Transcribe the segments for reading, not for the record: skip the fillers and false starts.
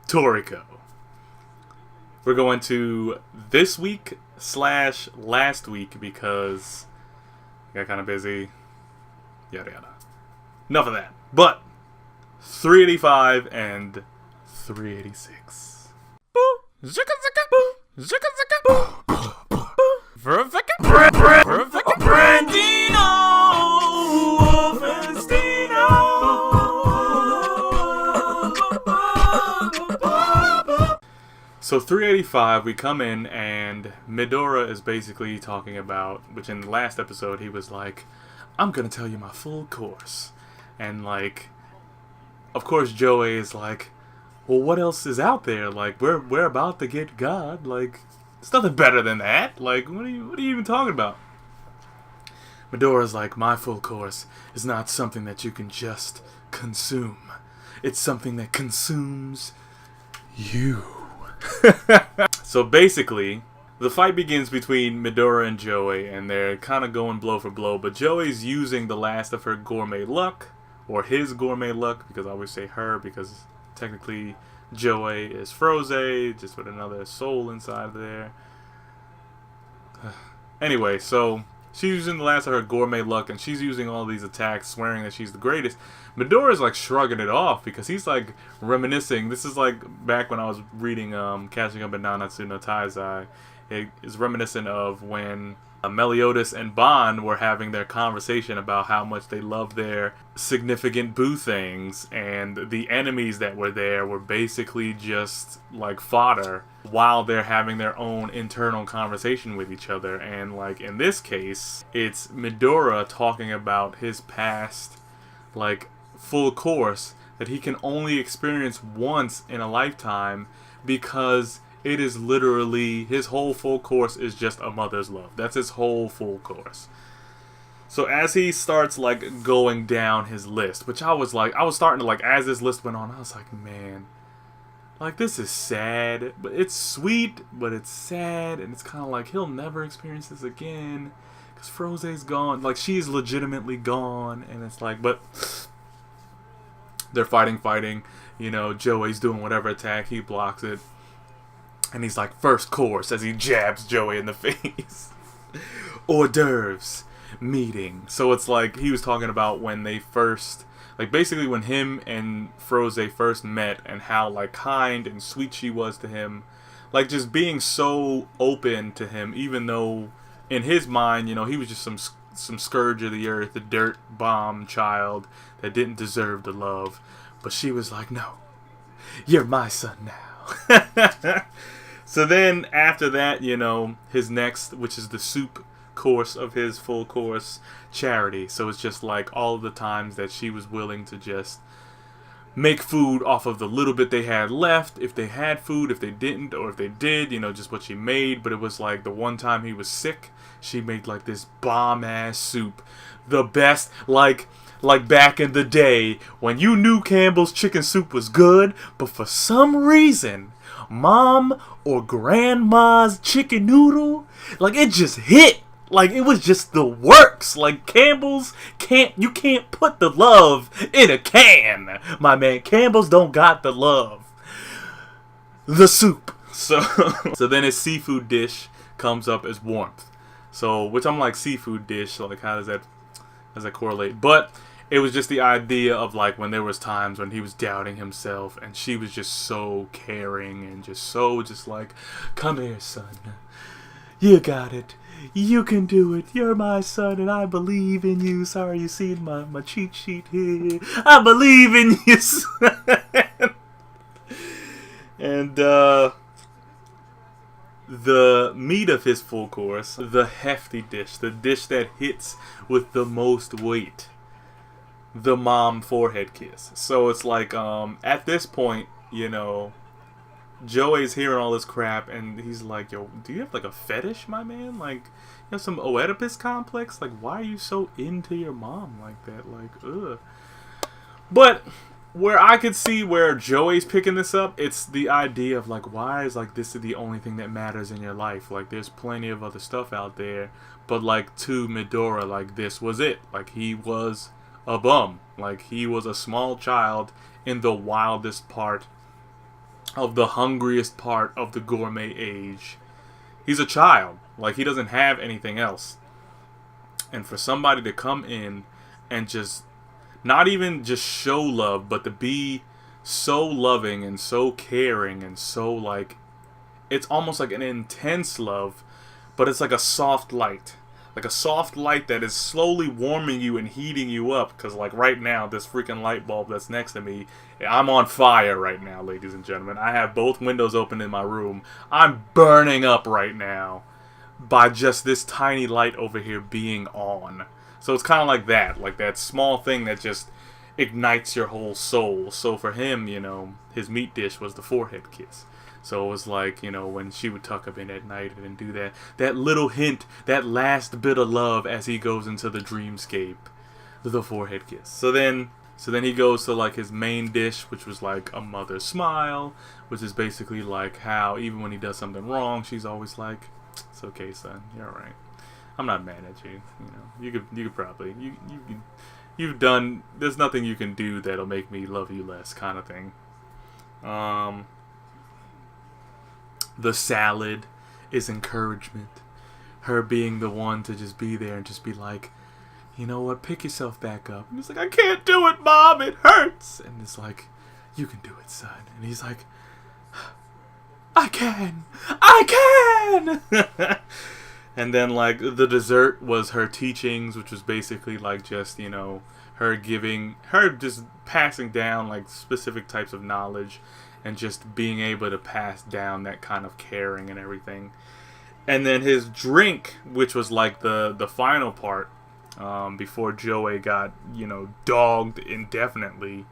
Toriko. We're going to this week / last week because I got kind of busy. Yada yada. Enough of that. But 385 and 386. Zika zika boo. Zika zika boo. Brandino. So 385, we come in and Midora is basically talking about, which in the last episode he was like, I'm gonna tell you my full course. And like, of course Joey is like, well, what else is out there? Like, we're about to get God. Like, it's nothing better than that. Like, what are you even talking about? Midora's like, my full course is not something that you can just consume. It's something that consumes you. So basically, the fight begins between Midora and Joey, and they're kind of going blow for blow, but Joey's using the last of her gourmet luck, or his gourmet luck, because I always say her, because technically Joey is Froze, just with another soul inside there. Anyway, so she's using the last of her gourmet luck, and she's using all these attacks, swearing that she's the greatest. Midora's like shrugging it off because he's like reminiscing. This is like back when I was reading Catching Up in Nanatsu no Taizai. It is reminiscent of when Meliodas and Bon were having their conversation about how much they love their significant boo things, and the enemies that were there were basically just like fodder while they're having their own internal conversation with each other. And like in this case, it's Midora talking about his past like full course that he can only experience once in a lifetime, because it is literally, his whole full course is just a mother's love. That's his whole full course. So as he starts like going down his list, which I was starting to like, as this list went on, I was like, man, like this is sad, but it's sweet, but it's sad, and it's kind of like he'll never experience this again because Froze's gone. Like, she's legitimately gone, and it's like, but they're fighting. You know, Joey's doing whatever attack, he blocks it. And he's like, first course, as he jabs Joey in the face. Hors d'oeuvres meeting. So it's like, he was talking about when they first, like basically when him and Froze first met, and how like kind and sweet she was to him. Like just being so open to him, even though in his mind, you know, he was just some scourge of the earth, a dirt bomb child that didn't deserve the love. But she was like, no, you're my son now. So then after that, you know, his next, which is the soup course of his full course, charity. So it's just like all of the times that she was willing to just make food off of the little bit they had left, if they had food, if they didn't, or if they did, you know, just what she made. But it was like the one time he was sick, she made like this bomb ass soup, the best, like back in the day when you knew Campbell's chicken soup was good, but for some reason Mom or Grandma's chicken noodle, like it just hit. Like it was just the works. Like Campbell's you can't put the love in a can, my man. Campbell's don't got the love. The soup. So then his seafood dish comes up as warmth. So, which I'm like, seafood dish, like how does that correlate? But it was just the idea of like when there was times when he was doubting himself, and she was just so caring and just like, come here, son. You got it. You can do it. You're my son, and I believe in you. Sorry, you seen my cheat sheet here. I believe in you, son. And the meat of his full course, the hefty dish, the dish that hits with the most weight, the mom forehead kiss. So it's like, at this point, you know, Joey's hearing all this crap, and he's like, yo, do you have like a fetish, my man? Like, you have some Oedipus complex? Like, why are you so into your mom like that? Like, ugh. But where I could see where Joey's picking this up, it's the idea of like, why is like this is the only thing that matters in your life? Like, there's plenty of other stuff out there, but like to Midora, like this was it. Like, he was a bum. Like, he was a small child in the wildest part of the hungriest part of the gourmet age. He's a child. Like, he doesn't have anything else. And for somebody to come in and just not even just show love, but to be so loving and so caring and so, like, it's almost like an intense love, but it's like a soft light. Like a soft light that is slowly warming you and heating you up. Because, like, right now, this freaking light bulb that's next to me, I'm on fire right now, ladies and gentlemen. I have both windows open in my room. I'm burning up right now by just this tiny light over here being on. So it's kind of like that small thing that just ignites your whole soul. So for him, you know, his meat dish was the forehead kiss. So it was like, you know, when she would tuck him in at night and do that little hint, that last bit of love as he goes into the dreamscape, the forehead kiss. So then he goes to, like, his main dish, which was like a mother's smile, which is basically like how even when he does something wrong, she's always like, "It's okay, son. You're all right. I'm not mad at you. You know, you could probably you've done. There's nothing you can do that'll make me love you less," kind of thing. The salad is encouragement. Her being the one to just be there and just be like, "You know what? Pick yourself back up." And he's like, "I can't do it, Mom. It hurts." And it's like, "You can do it, son." And he's like, I can. And then, like, the dessert was her teachings, which was basically like just, you know, her just passing down, like, specific types of knowledge and just being able to pass down that kind of caring and everything. And then his drink, which was like the final part, before Joey got, you know, dogged indefinitely.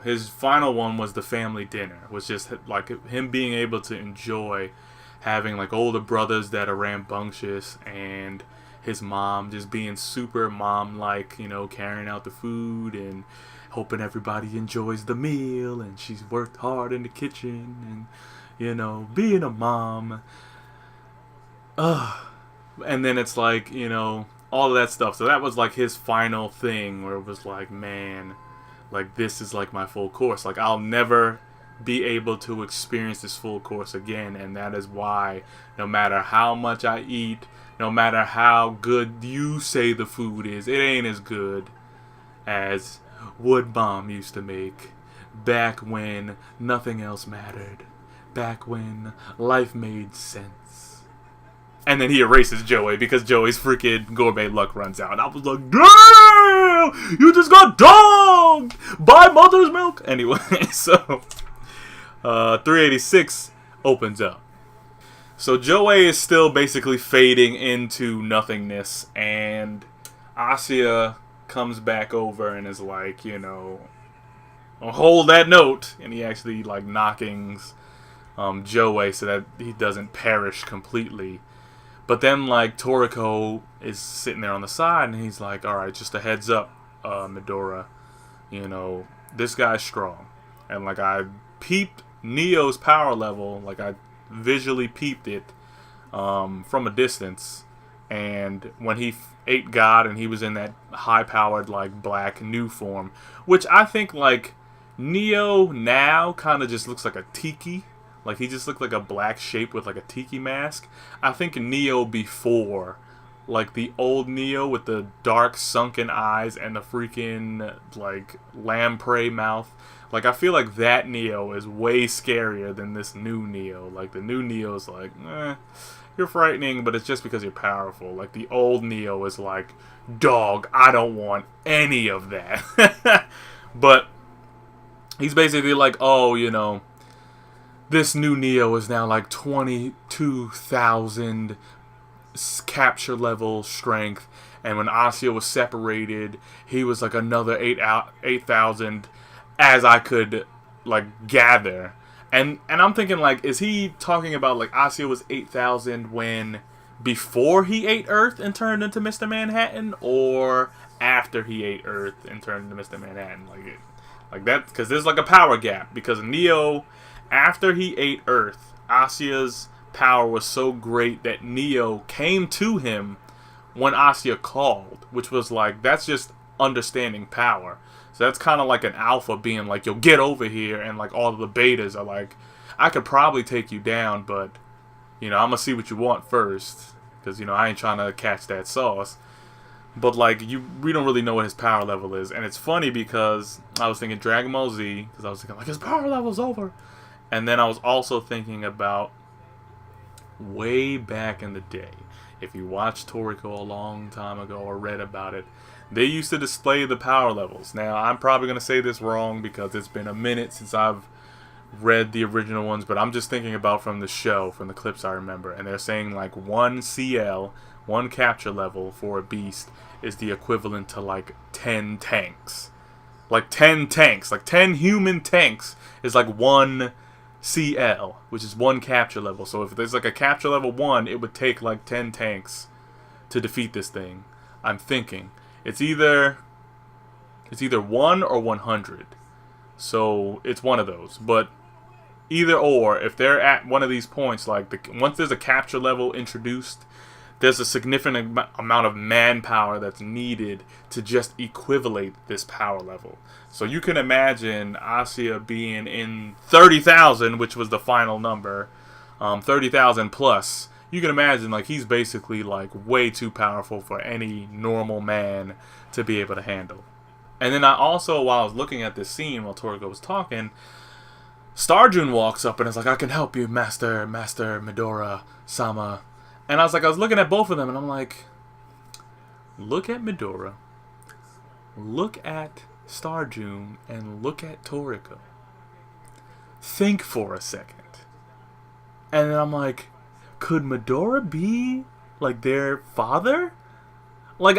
His final one was the family dinner. Was just like him being able to enjoy having, like, older brothers that are rambunctious, and his mom just being super mom-like, you know, carrying out the food and hoping everybody enjoys the meal, and she's worked hard in the kitchen, and, you know, being a mom. And then it's like, you know, all of that stuff. So that was like his final thing, where it was like, man, like, this is like my full course. Like, I'll never be able to experience this full course again, and that is why no matter how much I eat, no matter how good you say the food is, it ain't as good as what Mom used to make back when nothing else mattered, back when life made sense. And then he erases Joey because Joey's freaking gourmet luck runs out. I was like, damn, you just got dogged by mother's milk. Anyway, so 386 opens up. So Joey is still basically fading into nothingness, and Asya comes back over and is like, you know, hold that note, and he actually, like, knockings Joey so that he doesn't perish completely. But then, like, Toriko is sitting there on the side, and he's like, all right, just a heads up, Midora, you know, this guy's strong. And, like, I peeped Neo's power level, like, I visually peeped it from a distance. And when he ate God and he was in that high-powered, like, black new form, which I think, like, Neo now kind of just looks like a tiki. Like, he just looked like a black shape with, like, a tiki mask. I think Neo before, like, the old Neo with the dark sunken eyes and the freaking, like, lamprey mouth. Like, I feel like that Neo is way scarier than this new Neo. Like, the new Neo's like, you're frightening, but it's just because you're powerful. Like, the old Neo is like, dog, I don't want any of that. But he's basically like, oh, you know, this new Neo is now like 22,000 capture level strength, and when Asya was separated, he was like another 8,000 as I could, like, gather. And I'm thinking, like, is he talking about, like, Asya was 8,000 when before he ate Earth and turned into Mr. Manhattan, or after he ate Earth and turned into Mr. Manhattan? Like that, because there's like a power gap, because Neo, after he ate Earth, Asya's power was so great that Neo came to him when Asya called, which was like, that's just understanding power. So that's kind of like an alpha being like, yo, get over here. And like all of the betas are like, I could probably take you down, but, you know, I'm going to see what you want first. Because, you know, I ain't trying to catch that sauce. But like, we don't really know what his power level is. And it's funny because I was thinking Dragon Ball Z. Because I was thinking like, his power level's over. And then I was also thinking about way back in the day. If you watched Toriko a long time ago or read about it, they used to display the power levels. Now, I'm probably going to say this wrong because it's been a minute since I've read the original ones, but I'm just thinking about from the show, from the clips I remember. And they're saying like 1 CL, 1 capture level for a beast is the equivalent to like 10 tanks. Like 10 tanks, like 10 human tanks is like 1 CL, which is 1 capture level. So if there's like a capture level 1, it would take like 10 tanks to defeat this thing. I'm thinking it's either 1 or 100. So it's one of those. But either or, if they're at one of these points, like once there's a capture level introduced, there's a significant amount of manpower that's needed to just equivalate this power level. So you can imagine Asya being in 30,000, which was the final number, 30,000 plus. You can imagine like he's basically like way too powerful for any normal man to be able to handle. And then I also, while I was looking at this scene while Toriko was talking, STARJUN walks up and is like, I can help you, Master Midora-sama. And I was looking at both of them and I'm like, look at Midora, look at STARJUN, and look at Toriko. Think for a second. And then I'm like, could Midora be like their father? Like,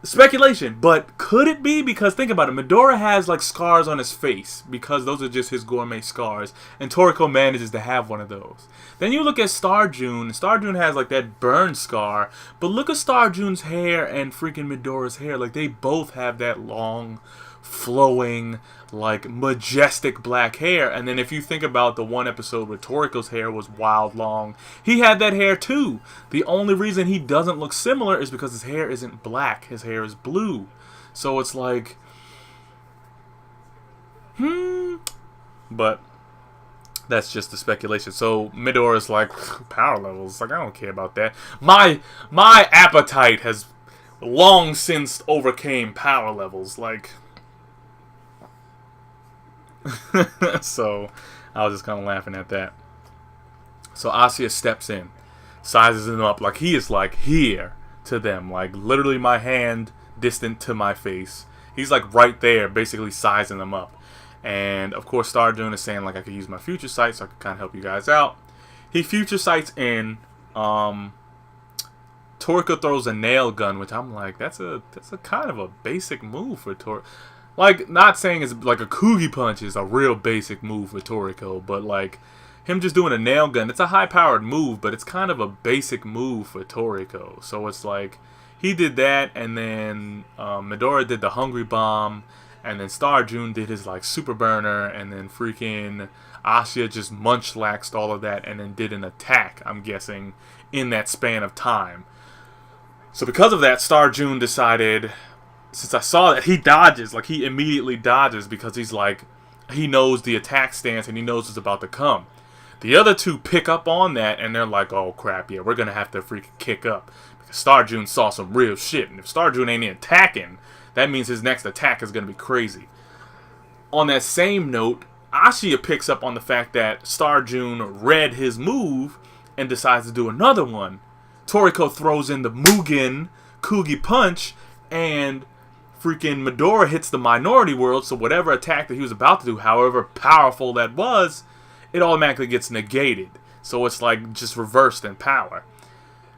speculation, but could it be? Because think about it, Midora has like scars on his face because those are just his gourmet scars, and Toriko manages to have one of those. Then you look at STARJUN. STARJUN has like that burn scar, but look at STARJUN's hair and freaking Midora's hair. Like they both have that long, flowing, like majestic black hair. And then if you think about the one episode where Toriko's hair was wild long, he had that hair too. The only reason he doesn't look similar is because his hair isn't black. His hair is blue. So it's like, but that's just the speculation. So Midora's like, power levels, like I don't care about that. My appetite has long since overcame power levels. Like, so I was just kind of laughing at that. So Asya steps in, sizes him up like he is like here to them, like literally my hand distant to my face. He's like right there, basically sizing them up. And of course STARJUN is saying like I could use my future sight so I could kind of help you guys out. He future sights in. Toriko throws a nail gun, which I'm like, that's a kind of a basic move for Toriko. Like, not saying it's like a Kugi punch is a real basic move for Toriko, but like him just doing a nail gun, it's a high-powered move, but it's kind of a basic move for Toriko. So it's like he did that, and then Midora did the Hungry Bomb, and then STARJUN did his like Super Burner, and then freaking Asya just munchlaxed all of that, and then did an attack, I'm guessing, in that span of time. So because of that, STARJUN decided, since I saw that, he dodges. Like, he immediately dodges because he's like, he knows the attack stance and he knows it's about to come. The other two pick up on that and they're like, oh crap, yeah, we're going to have to freaking kick up. Because STARJUN saw some real shit. And if STARJUN ain't attacking, that means his next attack is going to be crazy. On that same note, Asya picks up on the fact that STARJUN read his move and decides to do another one. Toriko throws in the Mugen Kugi punch and freaking Midora hits the minority world, so whatever attack that he was about to do, however powerful that was, it automatically gets negated. So it's like just reversed in power.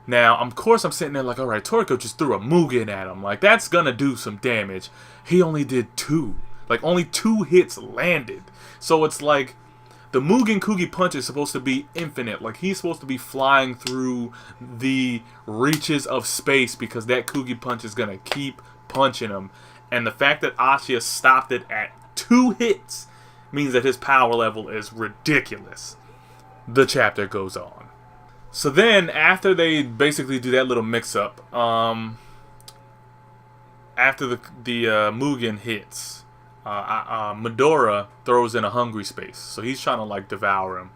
Now, of course, I'm sitting there like, alright, Toriko just threw a Mugen at him. Like, that's gonna do some damage. He only did 2. Like, only 2 hits landed. So it's like, the Mugen Kugi punch is supposed to be infinite. Like, he's supposed to be flying through the reaches of space because that Kugi punch is gonna keep punching him. And the fact that Asya stopped it at 2 hits means that his power level is ridiculous. The chapter goes on. So then, after they basically do that little mix-up, after the Mugen hits, Midora throws in a hungry space, so he's trying to like devour him,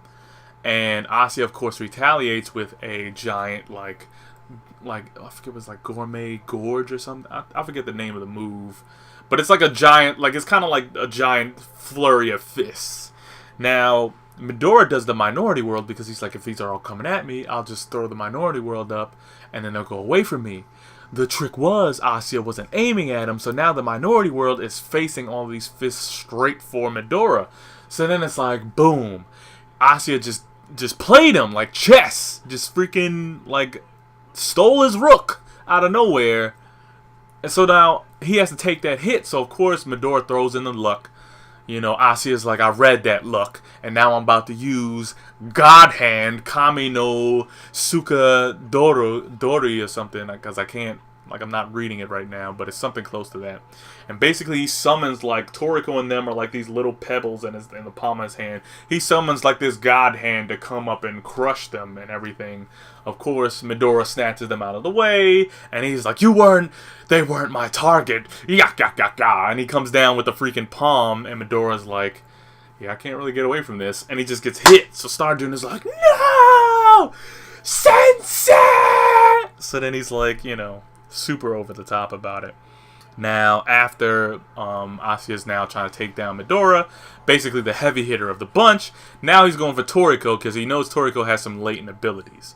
and Asuya of course retaliates with a giant like I forget, it was like gourmet gorge or something. I forget the name of the move, but it's like a giant, like it's kind of like a giant flurry of fists. Now Midora does the Minority World because he's like, if these are all coming at me, I'll just throw the Minority World up and then they'll go away from me. The trick was Asuya wasn't aiming at him, so now the Minority World is facing all these fists straight for Midora. So then it's like, boom, Asuya just played him like chess, just freaking like stole his rook out of nowhere. And so now he has to take that hit. So of course Midora throws in the luck. You know, Asuya's like, I read that luck, and now I'm about to use God Hand, Kami no Suka Dori or something, because I can't, like, I'm not reading it right now, but it's something close to that. And basically he summons, like, Toriko and them are like these little pebbles in the palm of his hand. He summons, like, this God Hand to come up and crush them and everything. Of course, Midora snatches them out of the way, and he's like, they weren't my target. Yak, yak, yak, yak. And he comes down with the freaking palm, and Midora's like, yeah, I can't really get away from this. And he just gets hit. So STARJUN is like, no! Sensei! So then he's like, you know, super over the top about it. Now, after Asuya's now trying to take down Midora, basically the heavy hitter of the bunch, now he's going for Toriko because he knows Toriko has some latent abilities.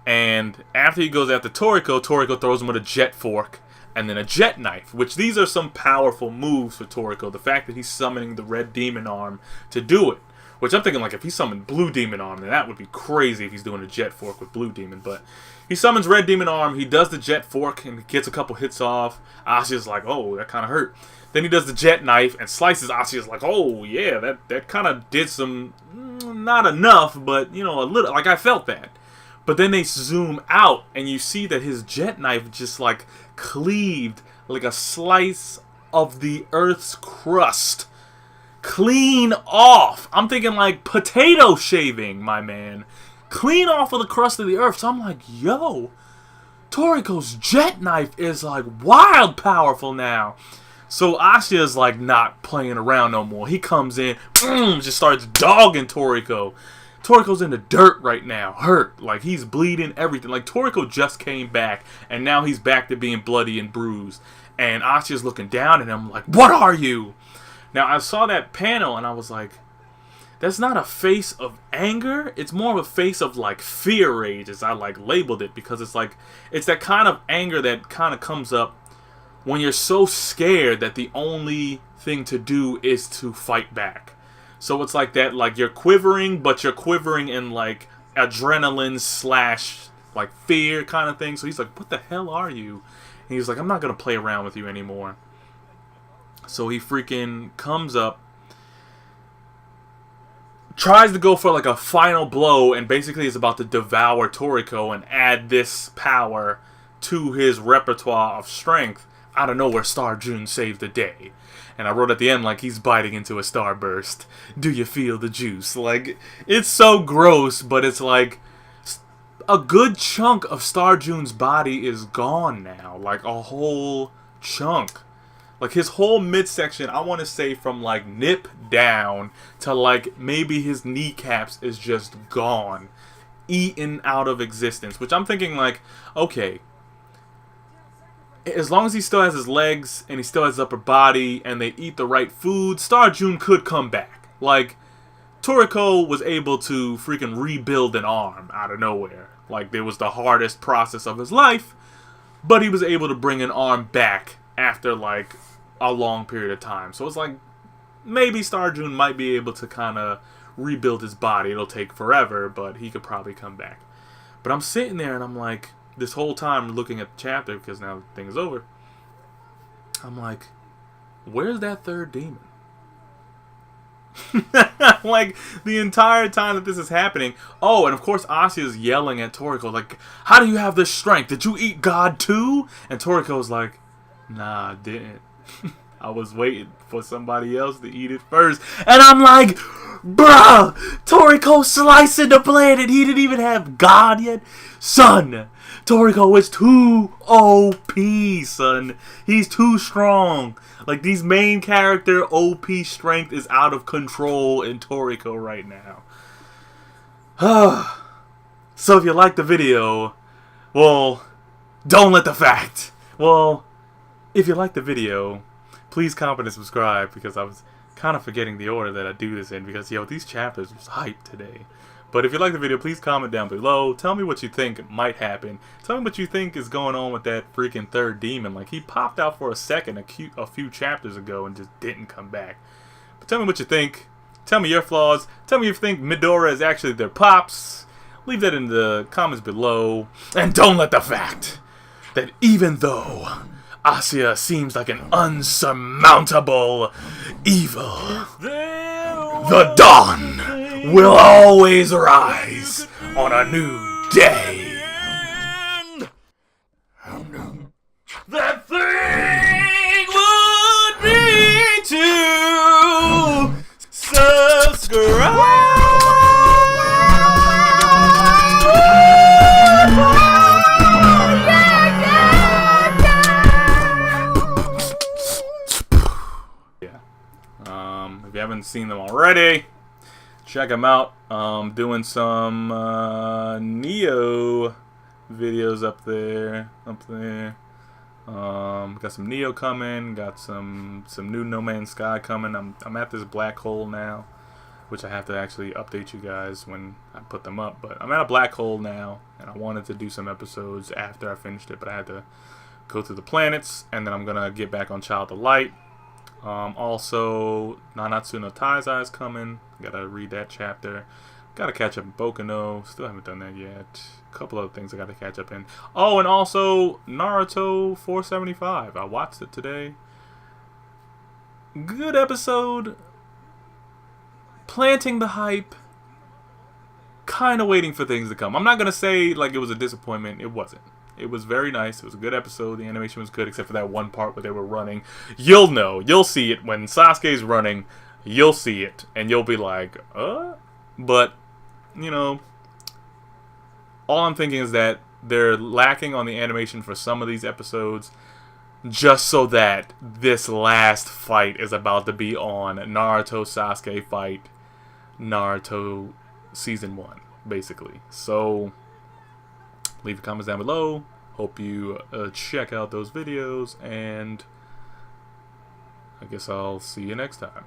And after he goes after Toriko, Toriko throws him with a jet fork and then a jet knife, which these are some powerful moves for Toriko. The fact that he's summoning the red demon arm to do it, which I'm thinking like if he summoned blue demon arm, then that would be crazy if he's doing a jet fork with blue demon. But he summons red demon arm, he does the jet fork and gets a couple hits off. Asuya's like, oh, that kind of hurt. Then he does the jet knife and slices. Asuya's like, oh yeah, that kind of did some, not enough, but you know, a little, like I felt that. But then they zoom out and you see that his jet knife just like cleaved like a slice of the Earth's crust. Clean off. I'm thinking like potato shaving, my man. Clean off of the crust of the Earth. So I'm like, yo, Toriko's jet knife is like wild powerful now. So Asuya's like not playing around no more. He comes in, just starts dogging Toriko. Toriko's in the dirt right now, hurt, like he's bleeding, everything. Like Toriko just came back, and now he's back to being bloody and bruised. And Asuya's looking down at him like, what are you? Now I saw that panel and I was like, that's not a face of anger, it's more of a face of like fear rage, as I like labeled it, because it's like, it's that kind of anger that kind of comes up when you're so scared that the only thing to do is to fight back. So it's like that, like you're quivering, but you're quivering in like adrenaline slash like fear kind of thing. So he's like, what the hell are you? And he's like, I'm not going to play around with you anymore. So he freaking comes up, tries to go for like a final blow, and basically is about to devour Toriko and add this power to his repertoire of strength. Out of nowhere, STARJUN saved the day. And I wrote at the end, like, he's biting into a starburst. Do you feel the juice? Like, it's so gross, but it's like, a good chunk of STARJUN'S body is gone now. Like, a whole chunk. Like, his whole midsection, I want to say from, like, nip down to, like, maybe his kneecaps is just gone. Eaten out of existence. Which I'm thinking, like, okay, as long as he still has his legs and he still has his upper body and they eat the right food, STARJUN could come back. Like, Toriko was able to freaking rebuild an arm out of nowhere. Like, it was the hardest process of his life, but he was able to bring an arm back after, like, a long period of time. So it's like, maybe STARJUN might be able to kind of rebuild his body. It'll take forever, but he could probably come back. But I'm sitting there and I'm like, this whole time looking at the chapter, because now the thing is over, I'm like, where's that third demon? Like, the entire time that this is happening. Oh, and of course Asuya's yelling at Toriko, like, how do you have this strength? Did you eat God too? And Toriko's like, nah, I didn't. I was waiting for somebody else to eat it first. And I'm like, bruh, Toriko slicing the planet. He didn't even have God yet. Son, Toriko is too OP, son. He's too strong. Like, these main character OP strength is out of control in Toriko right now. So if you like the video, well, don't let the fact. Well, if you like the video, please comment and subscribe, because I was kind of forgetting the order that I do this in, because, yo, these chapters was hype today. But if you like the video, please comment down below. Tell me what you think might happen. Tell me what you think is going on with that freaking third demon. Like, he popped out for a second a few chapters ago and just didn't come back. But tell me what you think. Tell me your flaws. Tell me if you think Midoriya is actually their pops. Leave that in the comments below. And don't let the fact that even though Asya seems like an unsurmountable evil, the dawn will always rise on a new day. That thing would be to subscribe. If you haven't seen them already, check them out. Doing some Neo videos up there. Got some Neo coming. Got some new No Man's Sky coming. I'm at this black hole now, which I have to actually update you guys when I put them up. But I'm at a black hole now, and I wanted to do some episodes after I finished it, but I had to go through the planets, and then I'm gonna get back on Child of Light. Also, Nanatsu no Taizai is coming. Gotta read that chapter. Gotta catch up in Boku no. Still haven't done that yet. A couple other things I gotta catch up in. Oh, and also Naruto 475. I watched it today. Good episode. Planting the hype. Kind of waiting for things to come. I'm not gonna say like it was a disappointment. It wasn't. It was very nice. It was a good episode. The animation was good, except for that one part where they were running. You'll know. You'll see it. When Sasuke's running, you'll see it. And you'll be like, But, you know, all I'm thinking is that they're lacking on the animation for some of these episodes, just so that this last fight is about to be on Naruto Sasuke fight, Naruto Season 1, basically. So leave your comments down below. Hope you check out those videos, and I guess I'll see you next time.